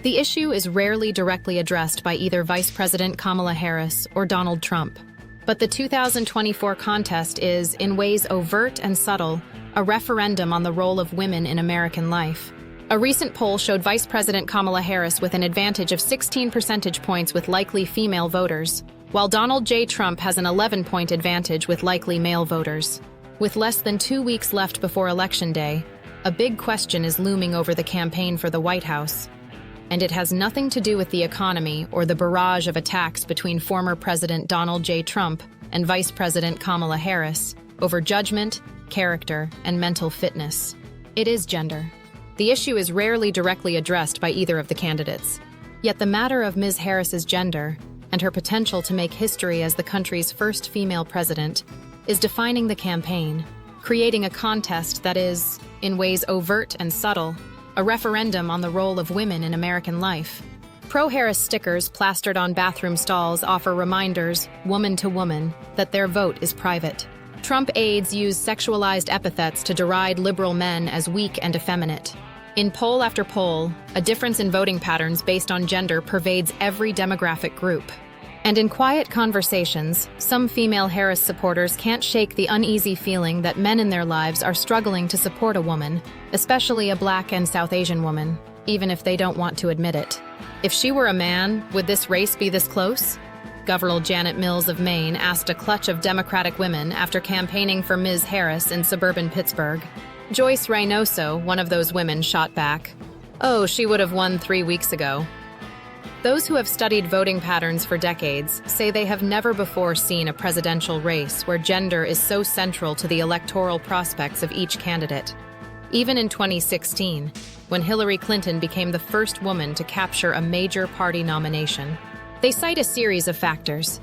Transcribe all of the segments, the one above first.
The issue is rarely directly addressed by either Vice President Kamala Harris or Donald Trump. But the 2024 contest is, in ways overt and subtle, a referendum on the role of women in American life. A recent poll showed Vice President Kamala Harris with an advantage of 16 percentage points with likely female voters, while Donald J. Trump has an 11-point advantage with likely male voters. With less than 2 weeks left before Election Day, a big question is looming over the campaign for the White House. And it has nothing to do with the economy or the barrage of attacks between former President Donald J. Trump and Vice President Kamala Harris over judgment, character, and mental fitness. It is gender. The issue is rarely directly addressed by either of the candidates. Yet the matter of Ms. Harris's gender and her potential to make history as the country's first female president is defining the campaign, creating a contest that is, in ways overt and subtle, a referendum on the role of women in American life. Pro-Harris stickers plastered on bathroom stalls offer reminders, woman to woman, that their vote is private. Trump aides use sexualized epithets to deride liberal men as weak and effeminate. In poll after poll, a difference in voting patterns based on gender pervades every demographic group. And in quiet conversations, some female Harris supporters can't shake the uneasy feeling that men in their lives are struggling to support a woman, especially a Black and South Asian woman, even if they don't want to admit it. If she were a man, would this race be this close? Governor Janet Mills of Maine asked a clutch of Democratic women after campaigning for Ms. Harris in suburban Pittsburgh. Joyce Reynoso, one of those women, shot back, "Oh, she would have won 3 weeks ago." Those who have studied voting patterns for decades say they have never before seen a presidential race where gender is so central to the electoral prospects of each candidate. Even in 2016, when Hillary Clinton became the first woman to capture a major party nomination, they cite a series of factors.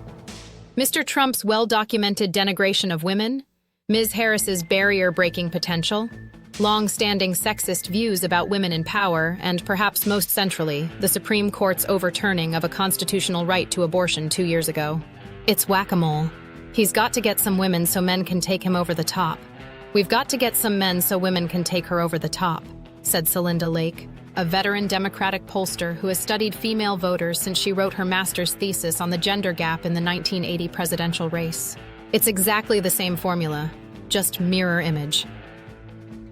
Mr. Trump's well-documented denigration of women, Ms. Harris's barrier-breaking potential, long-standing sexist views about women in power, and perhaps most centrally, the Supreme Court's overturning of a constitutional right to abortion 2 years ago. It's whack-a-mole. He's got to get some women so men can take him over the top. We've got to get some men so women can take her over the top, said Celinda Lake, a veteran Democratic pollster who has studied female voters since she wrote her master's thesis on the gender gap in the 1980 presidential race. It's exactly the same formula, just mirror image.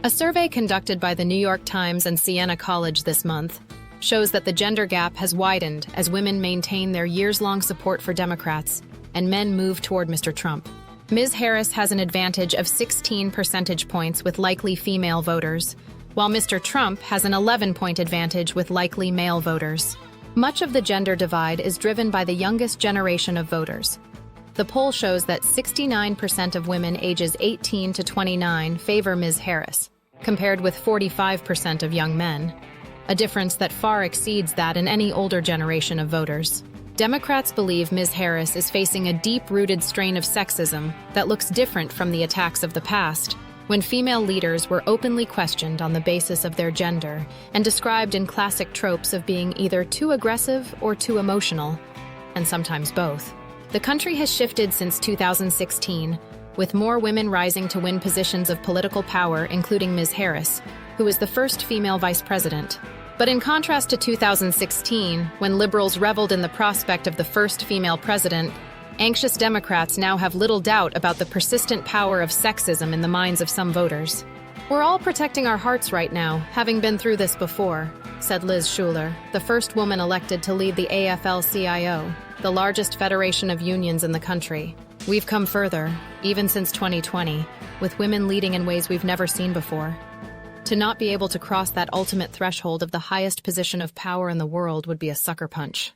A survey conducted by the New York Times and Siena College this month shows that the gender gap has widened as women maintain their years-long support for Democrats and men move toward Mr. Trump. Ms. Harris has an advantage of 16 percentage points with likely female voters, while Mr. Trump has an 11-point advantage with likely male voters. Much of the gender divide is driven by the youngest generation of voters. The poll shows that 69% of women ages 18 to 29 favor Ms. Harris, compared with 45% of young men, a difference that far exceeds that in any older generation of voters. Democrats believe Ms. Harris is facing a deep-rooted strain of sexism that looks different from the attacks of the past, when female leaders were openly questioned on the basis of their gender and described in classic tropes of being either too aggressive or too emotional, and sometimes both. The country has shifted since 2016, with more women rising to win positions of political power, including Ms. Harris, who is the first female vice president. But in contrast to 2016, when liberals reveled in the prospect of the first female president, anxious Democrats now have little doubt about the persistent power of sexism in the minds of some voters. "We're all protecting our hearts right now, having been through this before," said Liz Schuler, the first woman elected to lead the AFL-CIO, the largest federation of unions in the country. "We've come further, even since 2020, with women leading in ways we've never seen before. To not be able to cross that ultimate threshold of the highest position of power in the world would be a sucker punch."